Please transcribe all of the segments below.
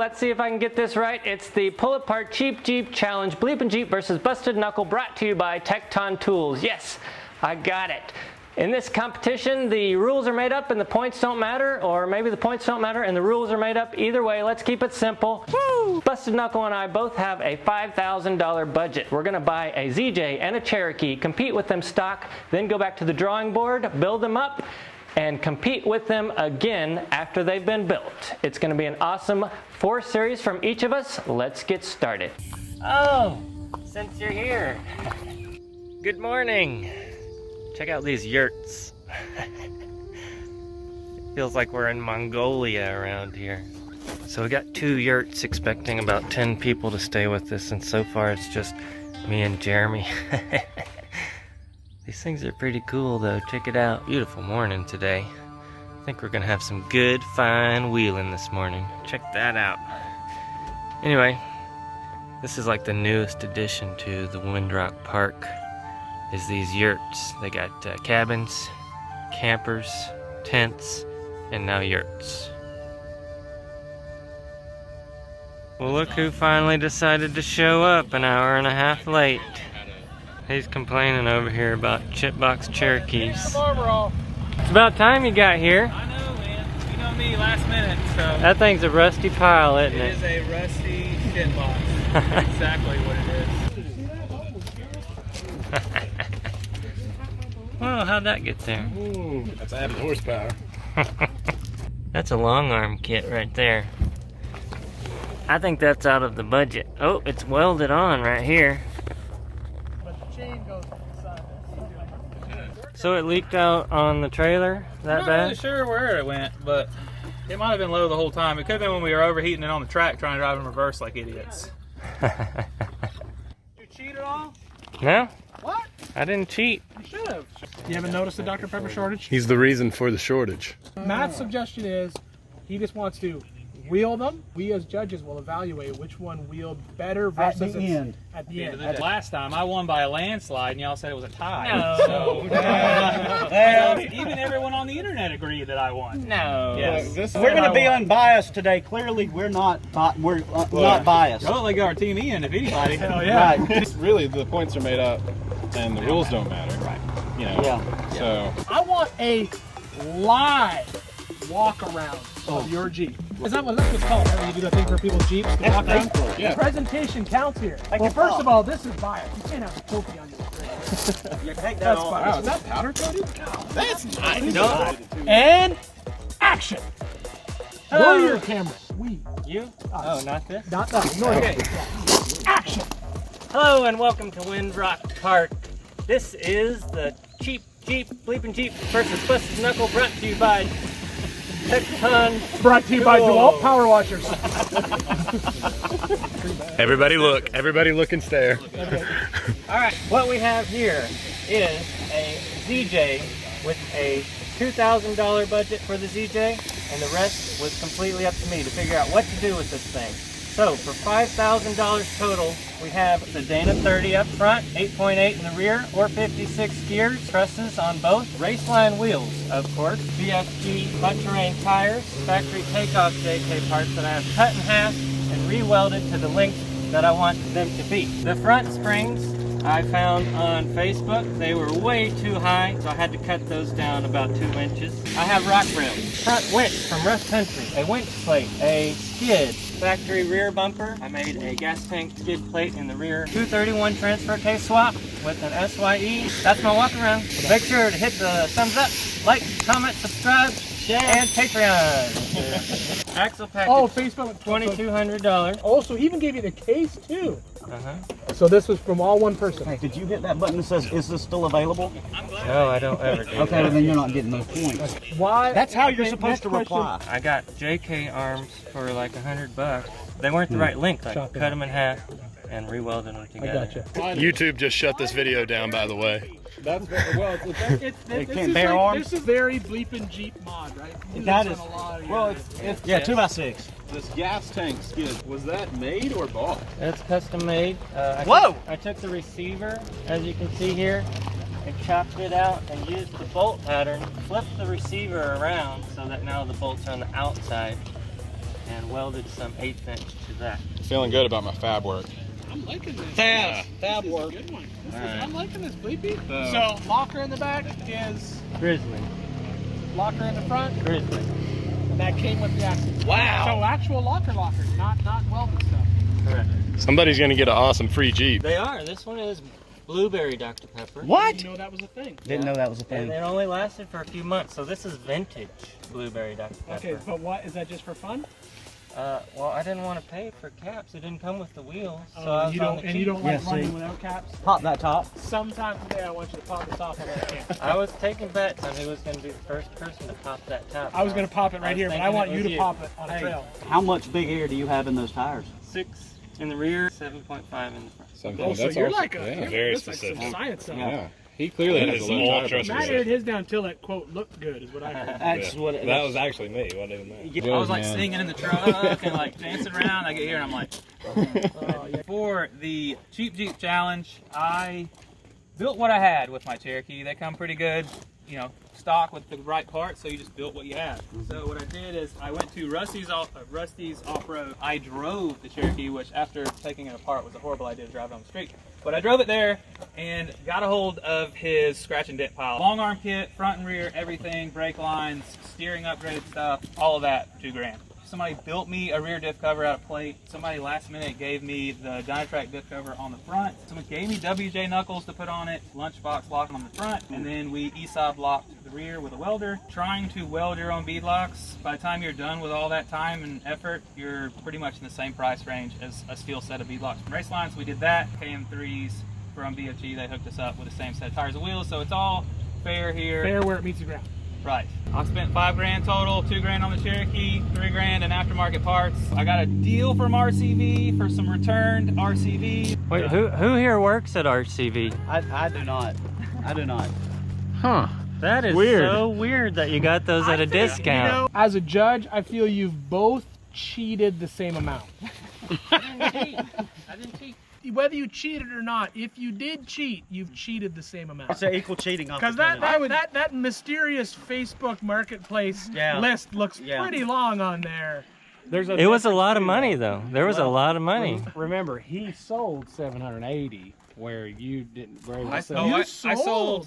let's see if I can get this right. It's the Pull Apart Cheap Jeep Challenge BleepinJeep VS Busted Knuckle, brought to you by Tekton Tools. Yes, I got it. In this competition, the rules are made up and the points don't matter, or maybe the points don't matter and the rules are made up. Either way, let's keep it simple. Woo! Busted Knuckle and I both have a $5,000 budget. We're gonna buy a ZJ and a Cherokee, compete with them stock, then go back to the drawing board, build them up, and compete with them again after they've been built. It's gonna be an awesome 4 series from each of us. Let's get started. Oh, since you're here, good morning. Check out these yurts. It feels like we're in Mongolia around here. So we got 2 yurts, expecting about 10 people to stay with us, and so far it's just me and Jeremy. These things are pretty cool though, check it out. Beautiful morning today. I think we're gonna have some good, fine wheeling this morning. Check that out. Anyway, this is like the newest addition to the Windrock Park. Is these yurts. They got cabins, campers, tents, and now yurts. Well, look who finally decided to show up an hour and a half late. He's complaining over here about chipbox Cherokees. It's about time you got here. I know, man. You know me, last minute, so. That thing's a rusty pile, isn't it? It is a rusty shitbox. That's exactly what it is. Well, how'd that get there? Ooh, that's added horsepower. That's a long arm kit right there. I think that's out of the budget. Oh, it's welded on right here. But the chain goes inside. So it leaked out on the trailer that I'm not bad? really sure where it went, but it might have been low the whole time. It could have been when we were overheating it on the track trying to drive in reverse like idiots. You cheat at all? No, What? I didn't cheat. You should have. You haven't noticed the Dr. Pepper shortage? He's the reason for the shortage. Matt's suggestion is he just wants to wheel them. We as judges will evaluate which one wheeled better versus At the end. At the end. Last time I won by a landslide and y'all said it was a tie. No. So, even everyone on the internet agreed that I won. No. Yes. We're going to be unbiased today. Clearly, we're not not biased. Well, they got our team in, if anybody. Hell yeah. Right. Really, the points are made up, and the rules don't matter. Right. You know. Yeah. So I want a live walk around of your Jeep. Is that what it's called? Right? You do that thing for people's Jeeps to walk around? yeah. Presentation counts here. Like Well, a first pop. of all, this is biased. You can't have a trophy on your screen. You take that That's off. fine. Is that powder coated? that's nice. No. And action. Go to your camera. We. You? Oh, not this? Not that. No. Okay. Action. Hello and welcome to Windrock Park. This is the Cheap Jeep BleepinJeep VS Busted Knuckle, brought to you by Tekton. Brought to you by DeWalt Power Washers. Everybody look. Everybody look and stare. Alright, what we have here is a ZJ with a $2,000 budget for the ZJ, and the rest was completely up to me to figure out what to do with this thing. So for $5,000 total, we have the Dana 30 up front, 8.8 in the rear, or 56 gears, trusses on both, raceline wheels, of course, BFG butt terrain tires, factory takeoff JK parts that I have cut in half and re-welded to the length that I want them to be. The front springs I found on Facebook. They were way too high, so I had to cut those down about 2 inches. I have rock rails, front winch from Rough Country, a winch plate, a skid, factory rear bumper. I made a gas tank skid plate in the rear, 231 transfer case swap with an SYE. That's my walk around. Make sure to hit the thumbs up, like, comment, subscribe, share, and Patreon. Axle package. Oh, Facebook. $2,200. Oh, so he even gave you the case too. Uh-huh. So this was from all one person. Hey, did you hit that button that says, "Is this still available"? No, I don't ever do Okay, that. well, then you're not getting those points. Why? That's how you're supposed Next to question. reply. I got JK arms for like $100. They weren't the right length. I Chop cut them. them in half and re-welded them I together. gotcha. YouTube just shut this video down, by the way. That's well. It can't bear arms? This is very BleepinJeep mod, right? You do That this is- on a lot of Well, your- it's Yeah, 2x6. this gas tank skid. Was that made or bought? It's custom made. Whoa! I took the receiver, as you can see here, and chopped it out and used the bolt pattern, flipped the receiver around so that now the bolts are on the outside. and welded some 1/8 inch to that. Feeling good about my fab work. I'm liking this. Fab work. Good one. Alright. I'm liking this, Bleepy. So locker in the back is Grizzly. locker in the front, Grizzly. and that came with the axle. Wow. So actual locker, not welded stuff. Correct. Somebody's gonna get an awesome free Jeep. They are. This one is blueberry Dr. Pepper. What? Didn't know that was a thing. Didn't know that was a And thing. it only lasted for a few months, so this is vintage blueberry Dr. Pepper. Okay, but what is that just for fun? Well, I didn't want to pay for caps. It didn't come with the wheels, so Oh, I was you on don't, the and you cheap. don't like Yeah, running see. without caps. Pop that top. Sometime today, I want you to pop this off on that can. I was taking bets on who was going to be the first person to pop that top. I was gonna pop it right here, but I want you to pop it on a Hey. trail. How much big air do you have in those tires? 6 in the rear, 7.5 in the front. Oh, so you're like a very that's like some specific. science stuff. Yeah. He clearly That has is a low ultra tire Matt pressure. aired his down till it quote looked good, is what I heard. That's what it That was actually me. Wasn't even that. I was like singing in the truck and like dancing around. I get here and I'm like, for the Jeep Challenge, I built what I had with my Cherokee. They come pretty good, you know, stock with the right parts, so you just built what you had. So what I did is I went to Rusty's Off-Road. I drove the Cherokee, which after taking it apart was a horrible idea to drive it on the street. But I drove it there and got a hold of his scratch and dent pile. Long arm kit, front and rear, everything, brake lines, steering upgrade stuff, all of that, $2,000. Somebody built me a rear diff cover out of plate. Somebody last minute gave me the Dynatrac diff cover on the front. Someone gave me WJ knuckles to put on it, lunchbox lock on the front, and then we ESOB locked the rear with a welder. Trying to weld your own bead locks, by the time you're done with all that time and effort, you're pretty much in the same price range as a steel set of bead locks from Racelines. We did that. KM3s from BFG, they hooked us up with the same set of tires and wheels, so it's all fair here. Fair where it meets the ground. Right. I spent $5,000 total, $2,000 on the Cherokee, $3,000 in aftermarket parts. I got a deal from RCV for some returned RCV. Wait, who here works at RCV? I do not. I do not. Huh. That is Weird. so weird that you got those at a discount. You know, as a judge, I feel you've both cheated the same amount. I didn't cheat. Whether you cheated or not, if you did cheat, you've cheated the same amount. It's an equal cheating Because opportunity. that mysterious Facebook Marketplace Yeah. list looks Yeah. pretty long on there. It was a lot of money, though. There was a lot of money. Remember, he sold 780, where you didn't. Where I you sold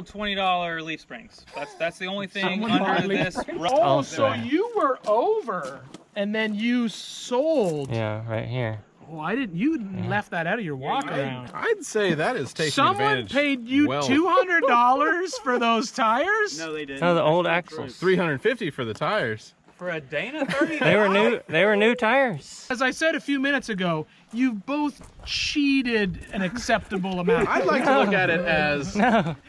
$20 leaf springs. That's the only thing Someone bought under leaf this. springs? Oh, so you were over, and then you sold. Yeah, right here. Oh, I didn't. You left that out of your walk around. I'd say that is taking Someone advantage. paid you well. $200 for those tires. No, they didn't. No, the old axles. $350 for the tires. For a Dana 30? They were new. They were new tires. As I said a few minutes ago, you've both cheated an acceptable amount. I'd like to look at it as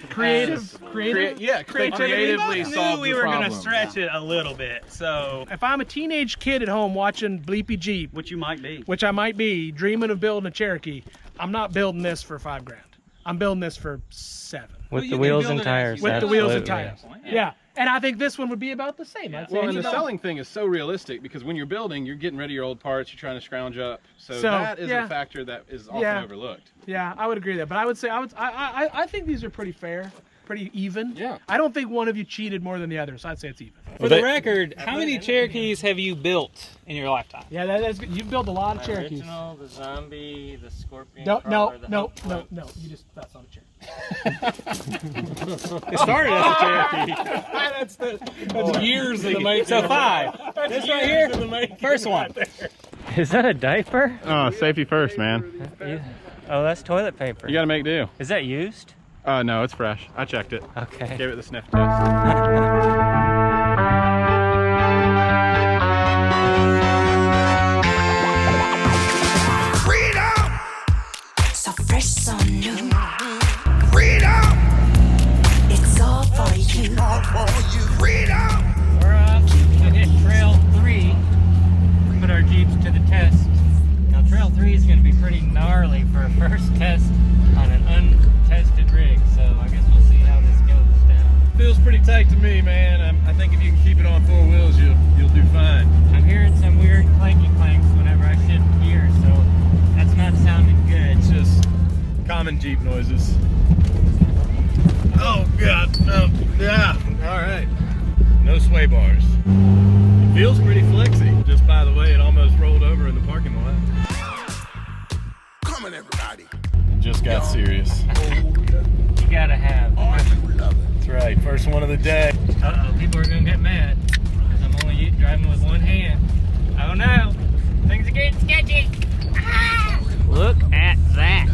creative. creatively I solve knew we the were problem. going to stretch it a little bit, so. If I'm a teenage kid at home watching BleepinJeep, Which you might be. which I might be, dreaming of building a Cherokee, I'm not building this for $5,000. I'm building this for $7,000. With you the can wheels build and it as tires. you With the wheels and absolutely. tires. Yeah. And I think this one would be about the same. I'd say Well, it's and the about- selling thing is so realistic because when you're building, you're getting rid of your old parts, you're trying to scrounge up. So that is yeah. a factor that is often Yeah. overlooked. Yeah, I would agree with that. But I would say I think these are pretty fair, pretty even. Yeah. I don't think one of you cheated more than the other, so I'd say it's even. For the record, how many Cherokees have you built in your lifetime? Yeah, that's good. You've built a lot of The Cherokees. original, the zombie, the scorpion. No, crawler, the no. hump flip. You just that's not a Cherokee. It started as a Cherokee. That's years in the making. So 5. This right here, first one. Is that a diaper? Oh, safety first, man. Oh, that's toilet paper. You got to make do. Is that used? No, it's fresh. I checked it. Okay. Gave it the sniff test. So fresh, so new. Freedom! It's all for you. Freedom! We're off to hit Trail 3. Put our Jeeps to the test. Now, Trail 3 is going to be pretty gnarly for a first test on an untested rig, so I guess we'll see how this goes down. Feels pretty tight to me, man. I think if you can keep it on 4 wheels, you'll do fine. I'm hearing some weird clanky clanks whenever I shift gears, so that's not sounding good. It's just common Jeep noises. Oh God, no. Yeah. All right. No sway bars. Feels pretty flexy. Just by the way, it almost rolled over in the parking lot. Come on, everybody. It just got serious. You gotta have. That's right. First one of the day. Uh-oh, people are gonna get mad because I'm only driving with one hand. Oh no, things are getting sketchy. Ah! Look at that.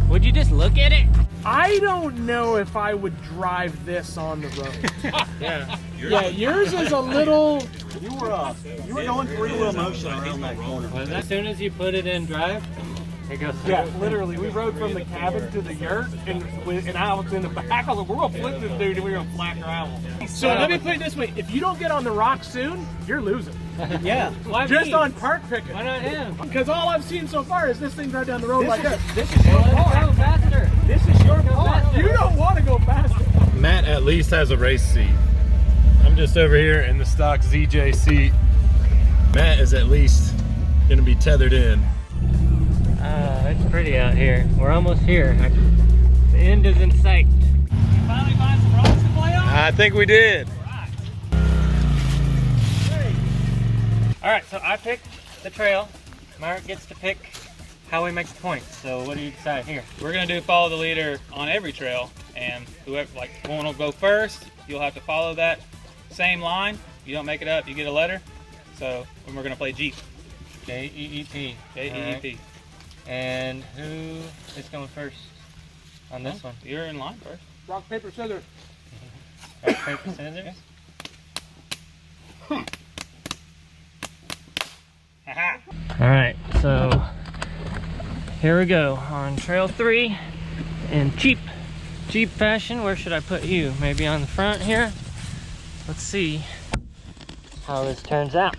Would you just look at it? I don't know if I would drive this on the road. Yeah. Yeah, yours is a little. You were going three-wheel motion around that corner. Well, as soon as you put it in drive, it goes. Yeah, literally, we rode from the cabin to the yurt, and I was in the back. I was like, we're gonna flip this dude, and we're gonna flat gravel. So let me put it this way: if you don't get on the rock soon, you're losing. Yeah. Why Just me? on park picking. Why not him? Because all I've seen so far is this thing right down the road like this. This is your Go car. faster. This is your car. You don't want to go faster. Matt at least has a race seat. I'm just over here in the stock ZJ seat. Matt is at least gonna be tethered in. It's pretty out here. We're almost here. The end is in sight. You finally find some rocks to play on? I think we did. All right, so I picked the trail. Mark gets to pick how he makes points. So what do you decide here? We're gonna do follow the leader on every trail, and whoever, like, one will go first. You'll have to follow that same line. You don't make it up, you get a letter. So when we're gonna play Jeep. J-E-E-P. J-E-E-P. Right. And who is going first on this one? You're in line first. Rock, paper, scissors. Rock, paper, scissors? Haha. All right, so here we go on trail 3 in Jeep fashion. Where should I put you? Maybe on the front here? Let's see how this turns out.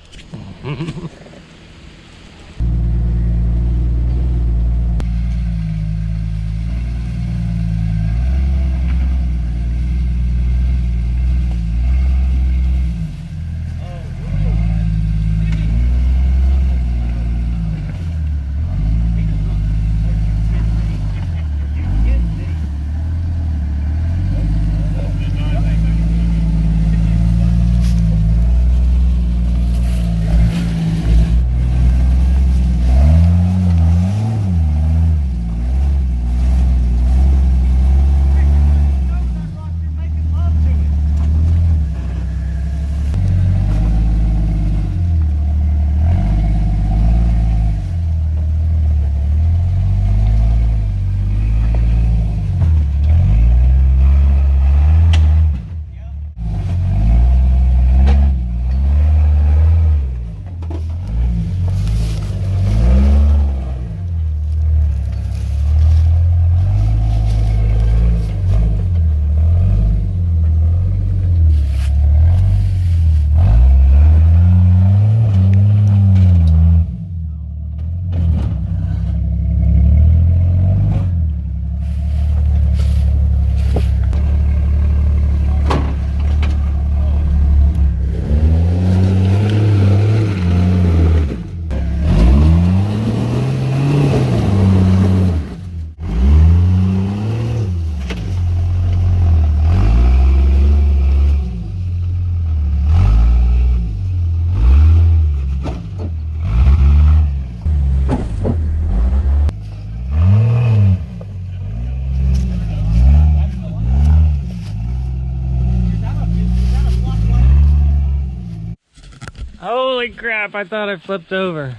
Holy crap, I thought I flipped over.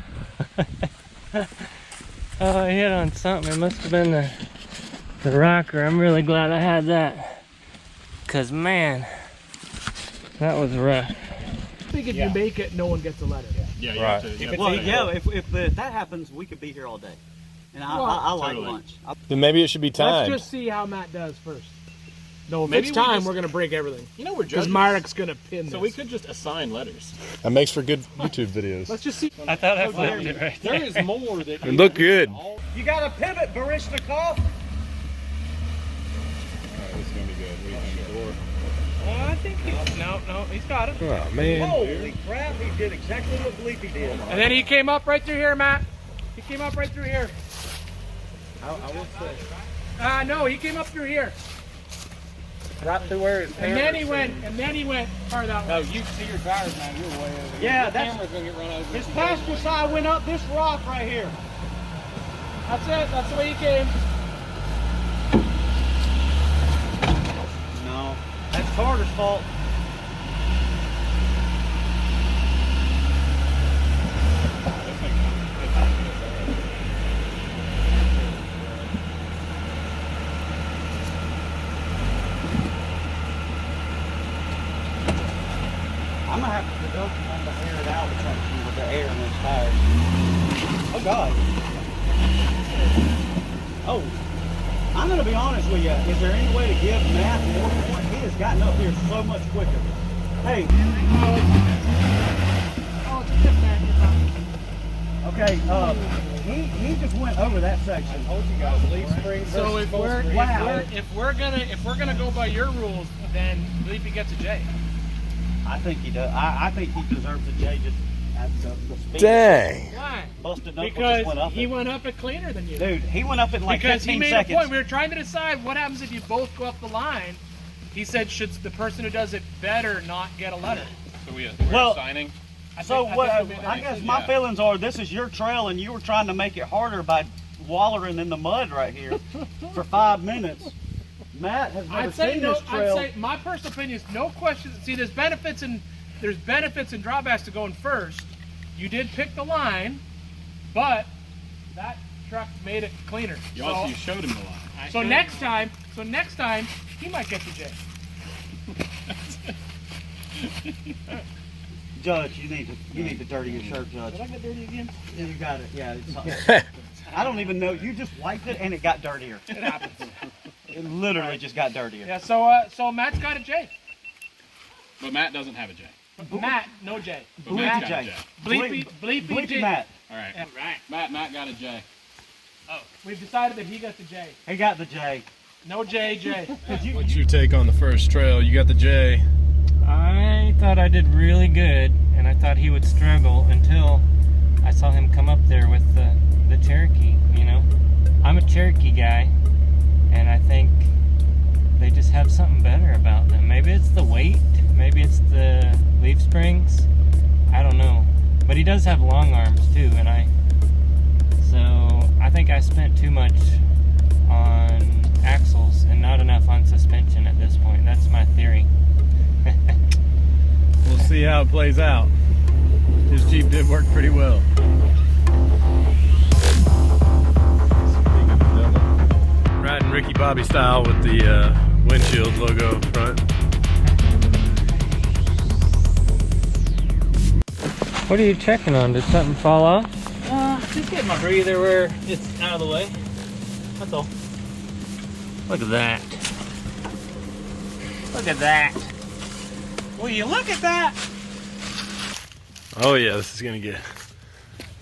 Oh, I hit on something. It must have been the rocker. I'm really glad I had that. Cause man, that was rough. I think if you make it, no one gets a letter. Yeah, you Right. have to. Well, yeah, if that happens, we could be here all day. And I like Totally. lunch. Then maybe it should be timed. Let's just see how Matt does first. No, if Maybe it's we time, just- we're going to break everything. You know, we're Because judges. Marek's going to pin So this. we could just assign letters. That makes for good YouTube videos. Let's just see. I thought I flipped it right There there. is more that It looked good. You got a pivot, Barishnikov. This is gonna be good. What do you think, Door? I think no, he's got it. Oh, man. Holy crap, he did exactly what Bleepy did. And then he came up right through here, Matt. He came up right through here. I will say. No, he came up through here. right through where his And then he went far that way. Oh, you see your tires, man. You're way over here. Yeah, Your that's camera's gonna get run over. his passenger side went up this rock right here. That's it. That's the way he came. No, that's Carter's fault. I'm gonna have to deduct one to air it out with the air in those tires. Oh God. Oh, I'm gonna be honest with you. Is there any way to give Matt more point? He has gotten up here so much quicker. Hey. Oh, it's a tip man. Okay. He just went over that section. I told you guys, leaf spring. So if we're gonna go by your rules, then Bleepy gets a J. I think he does. I think he deserves a J just at the speed. Dang. Why? Busted Knuckle Because just went up he it. went up it cleaner than you. Dude, he went up in like Because 15 he made seconds. a point. We were trying to decide what happens if you both go up the line. He said, should the person who does it better not get a letter? So we're Well, signing. So what? I guess my feelings are: this is your trail, and you were trying to make it harder by wallering in the mud right here for 5 minutes. Matt has never seen this trail. I'd say my personal opinion is no question. See, there's benefits and drawbacks to going first. You did pick the line, but that truck made it cleaner. You also showed him the line. So next time, he might get the J. Judge, you need to dirty your shirt, Judge. Did I get dirty again? You got it. Yeah. I don't even know. You just wiped it and it got dirtier. It happens. It literally just got dirtier. Yeah. So Matt's got a J. But Matt doesn't have a J. Matt, no J. But Matt's got a J. Bleepy J. All right. Yeah, right. Matt got a J. Oh, we've decided that he got the J. He got the J. No J. What's your take on the first trail? You got the J. I thought I did really good, and I thought he would struggle until I saw him come up there with the Cherokee, you know. I'm a Cherokee guy, and I think they just have something better about them. Maybe it's the weight, maybe it's the leaf springs, I don't know. But he does have long arms too, so I think I spent too much on axles and not enough on suspension at this point. That's my theory. We'll see how it plays out. His Jeep did work pretty well. Riding Ricky Bobby style with the windshield logo up front. What are you checking on? Did something fall off? Just getting my breather where it's out of the way. That's all. Look at that. Look at that. Will you look at that? Oh yeah, this is gonna get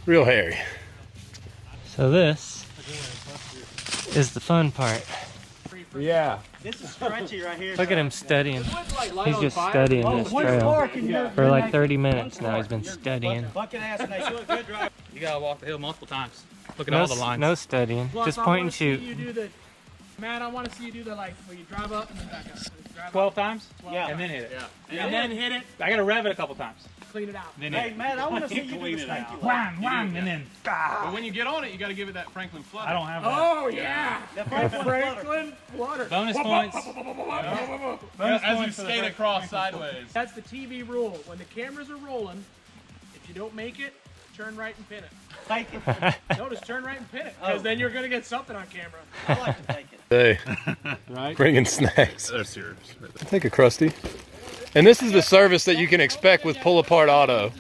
real hairy. So this is the fun part. Yeah. This is stretchy right here. Look at him studying. He's just studying this trail. For like 30 minutes now he's been studying. Bucket ass and they look good drive. You gotta walk the hill multiple times. Look at all the lines. No studying. Just point and shoot. Matt, I want to see you do the where you drive up and then back up. 12 times? Yeah. And then hit it. And then hit it, I gotta rev it a couple times. clean it out. Then Hey hit Matt, I want to see you do Clean the it stanky out. one. Wham, and then. But when you get on it, you got to give it that Franklin flutter. I don't have that. Oh yeah, The Franklin flutter. Franklin flutter. Bonus points. As you skate across sideways. That's the TV rule. When the cameras are rolling, if you don't make it, turn right and pin it. Take it. No, just turn right and pin it, because then you're gonna get something on camera. I like to take it. Hey, Right? bringing snacks. That's yours. Take a Krusty. And this is the service that you can expect with Pull Apart Auto.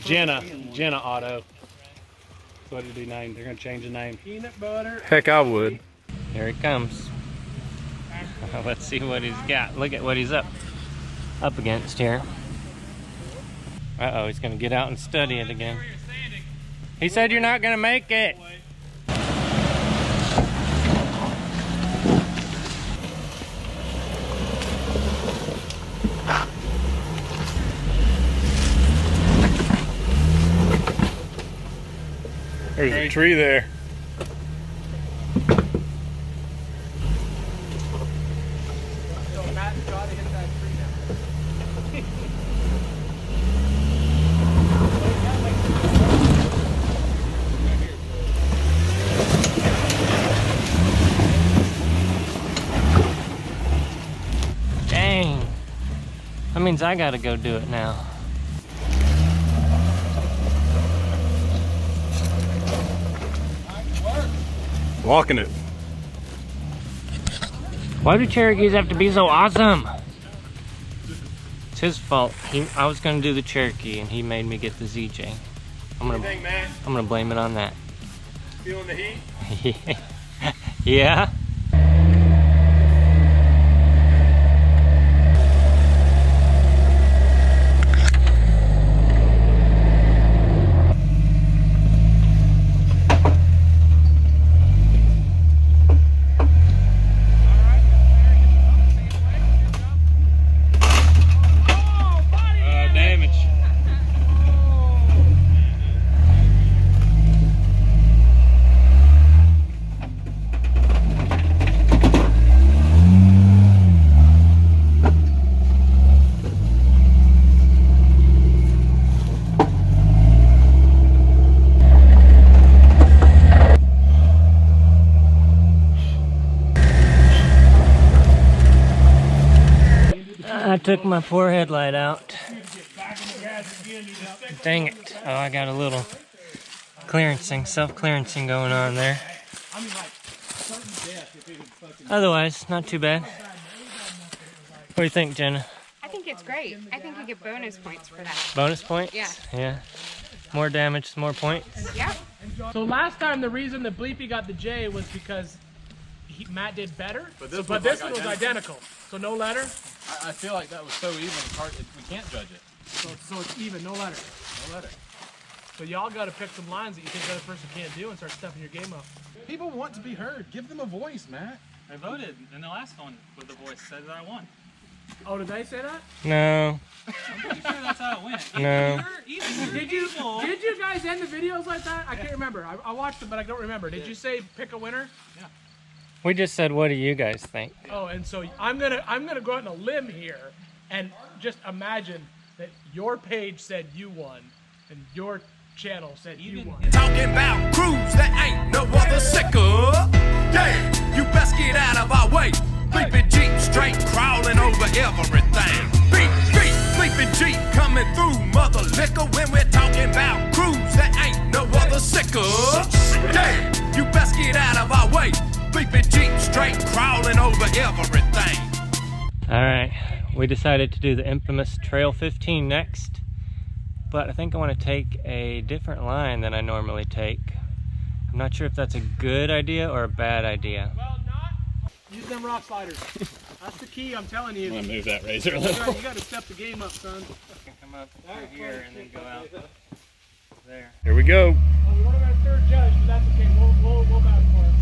Jenna Auto. That's what it'll be named. They're gonna change the name. Peanut butter. Heck, I would. Here he comes. Let's see what he's got. Look at what he's up against here. Uh-oh, he's gonna get out and study it again. He said you're not gonna make it. There's a tree there. That means I gotta go do it now. Walking it. Why do Cherokees have to be so awesome? It's his fault. I was gonna do the Cherokee and he made me get the ZJ. I'm gonna blame it on that. Feeling the heat? Yeah. I took my poor headlight out. Dang it. Oh, I got a little clearancing, self-clearancing going on there. Otherwise, not too bad. What do you think, Jenna? I think it's great. I think you get bonus points for that. Bonus points? Yeah. Yeah. More damage, more points? Yep. So last time the reason that Bleepy got the J was because Matt did better, but this one was identical. So no letter? I feel like that was so even, it's hard, we can't judge it. So it's even, no letter. No letter. So y'all got to pick some lines that you think the other person can't do and start stepping your game up. People want to be heard. Give them a voice, Matt. I voted in the last one with the voice said that I won. Oh, did they say that? No. I'm pretty sure that's how it went. No. Did you guys end the videos like that? I can't remember. I watched them, but I don't remember. Did you say pick a winner? Yeah. We just said, what do you guys think? Oh, and so I'm gonna go out on a limb here and just imagine that your page said you won and your channel said you won. Talking about crews that ain't no other sicker. Yeah, you best get out of our way. Bleepin' Jeep straight crawling over everything. Beep, beep, Bleepin' Jeep coming through mother liquor when we're talking about crews that ain't no other sicker. Yeah, you best get out of our way. Bleepin' Jeep straight crawling over everything. Alright, we decided to do the infamous Trail 15 next, but I think I want to take a different line than I normally take. I'm not sure if that's a good idea or a bad idea. Well, not. Use them rock sliders. That's the key, I'm telling you. I'm gonna move that razor a little. You gotta step the game up, son. Come up through here and then go out there. Here we go. Oh, we don't have a third judge, but that's okay. We'll battle for it.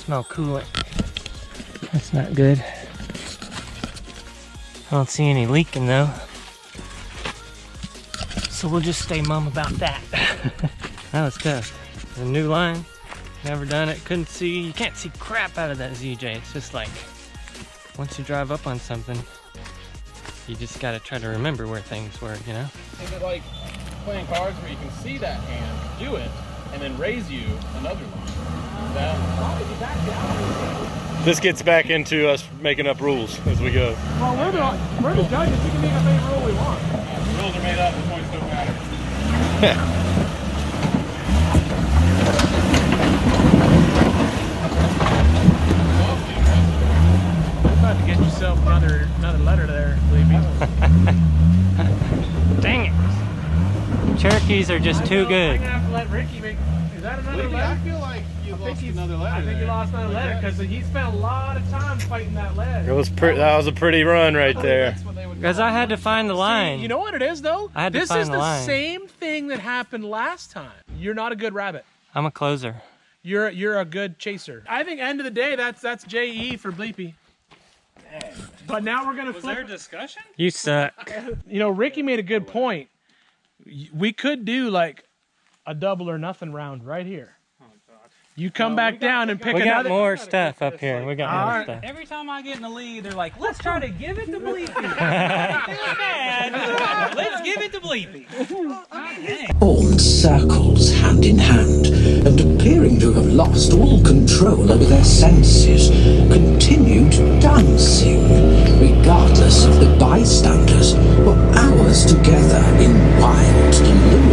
Smell coolant. That's not good. I don't see any leaking though. So we'll just stay mum about that. That was tough. A new line, never done it. Couldn't see, you can't see crap out of that ZJ. It's just like, once you drive up on something, you just gotta try to remember where things were, you know? Is it like playing cards where you can see that hand do it, and then raise you another line. This gets back into us making up rules as we go. Well, we're the judges. We can make up any rule we want. The rules are made up, the points don't matter. You're about to get yourself another letter there, Bleepy. Dang it. Cherokees are just too good. I'm gonna have to let Ricky make. Is that another letter? I feel like you lost another letter. I think he lost another letter because he spent a lot of time fighting that letter. That was a pretty run right there. Because I had to find the line. See, you know what it is though? I had to this find is the line. Same thing that happened last time. You're not a good rabbit. I'm a closer. You're a good chaser. I think end of the day that's JE for Bleepy. But now we're gonna flip. Was there a discussion? You suck. You know, Ricky made a good point. We could do like a double or nothing round right here. You come back down and pick We got another. more stuff up here. We got more stuff. Every time I get in the lead, they're like, let's try to give it to Bleepy. Let's give it to Bleepy. Formed circles hand in hand, and appearing to have lost all control over their senses, continued dancing, regardless of the bystanders, for hours together in wild delirium.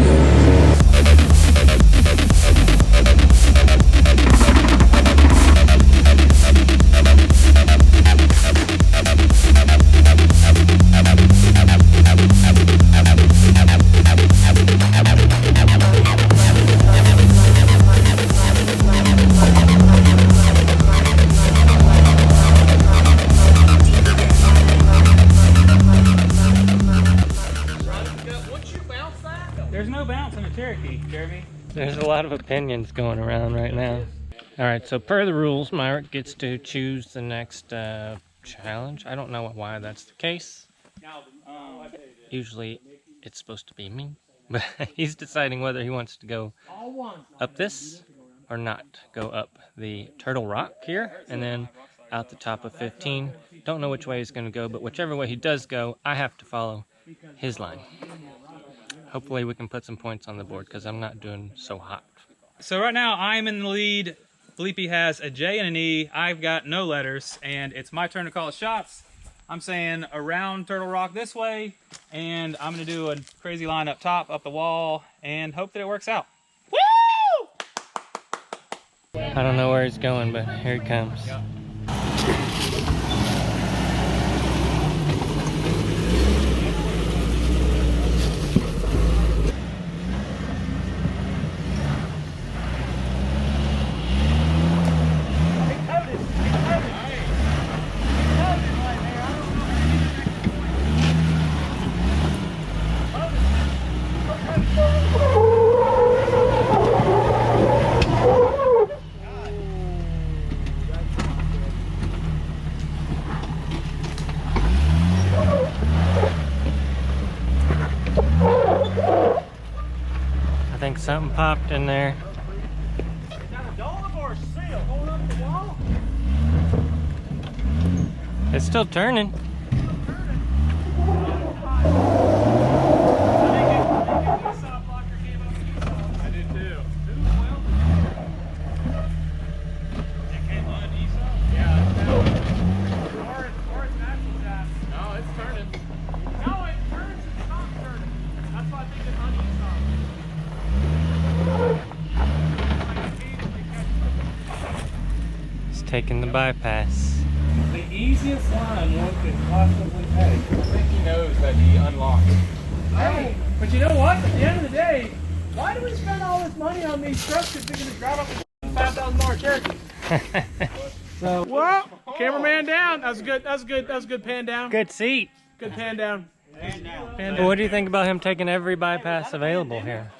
There's no bounce in a Cherokee, Jeremy. There's a lot of opinions going around right now. All right, so per the rules, Myrick gets to choose the next challenge. I don't know why that's the case. Usually it's supposed to be me, but he's deciding whether he wants to go up this or not. Go up the Turtle Rock here and then out the top of 15. Don't know which way he's going to go, but whichever way he does go, I have to follow his line. Hopefully we can put some points on the board because I'm not doing so hot. So right now I'm in the lead. Bleepy has a J and an E. I've got no letters, and it's my turn to call the shots. I'm saying around Turtle Rock this way, and I'm gonna do a crazy line up top, up the wall, and hope that it works out. Woo! I don't know where he's going, but here he comes. I think something popped in there. Is that a dog or a seal going up the wall? It's still turning. I did too. No, it's turning. No, it turns and stops turning. That's why I think it's on He's taking the bypass. The easiest line one could possibly take. I think he knows that he unlocked it. Hey, but you know what? At the end of the day, why do we spend all this money on these trucks if they're going to drive up a $5,000 Cherokee? So, well, cameraman down. That was good. That was good. That was good. Pan down. Good seat. Good pan down. Pan Well, what do you think about him taking every bypass available here?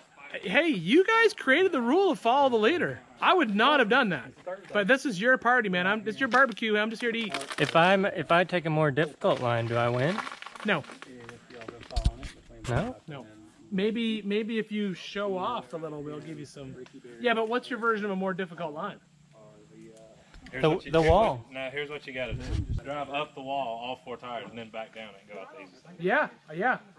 Hey, you guys created the rule of follow the leader. I would not have done that. But this is your party, man. It's your barbecue. I'm just here to eat. If I take a more difficult line, do I win? No. No? No. Maybe if you show off a little, we'll give you some. Yeah, but what's your version of a more difficult line? The wall. Now here's what you got to do. Drive up the wall, all 4 tires, and then back down it and go out the easiest thing. Yeah.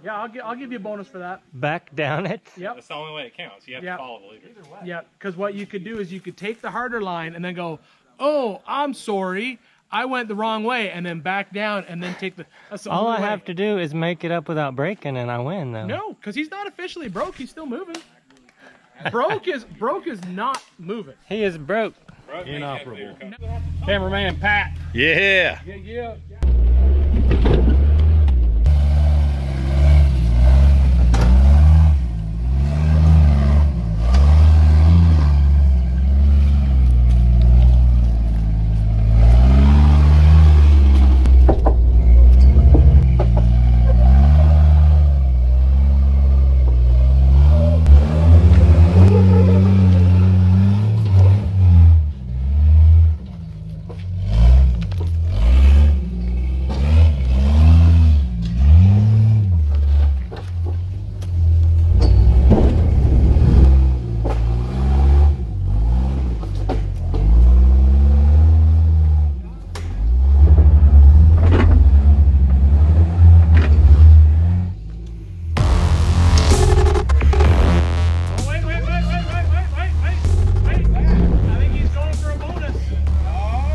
I'll give you a bonus for that. Back down it. Yep. That's the only way it counts. You have to follow the leader. Yeah, because what you could do is you could take the harder line and then go, oh, I'm sorry, I went the wrong way, and then back down and then take the. That's the All only I way. have to do is make it up without breaking, and I win, though. No, because he's not officially broke. He's still moving. Broke is not moving. He is broke. Inoperable. Cameraman Pat. Yeah. Yeah.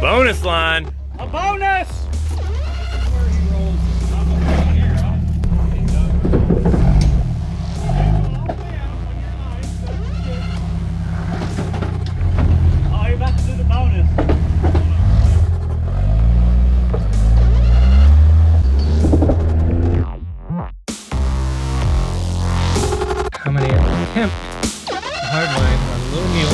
Bonus line. A bonus! Oh, you're about to do the bonus. How many attempt hard line on a little mule?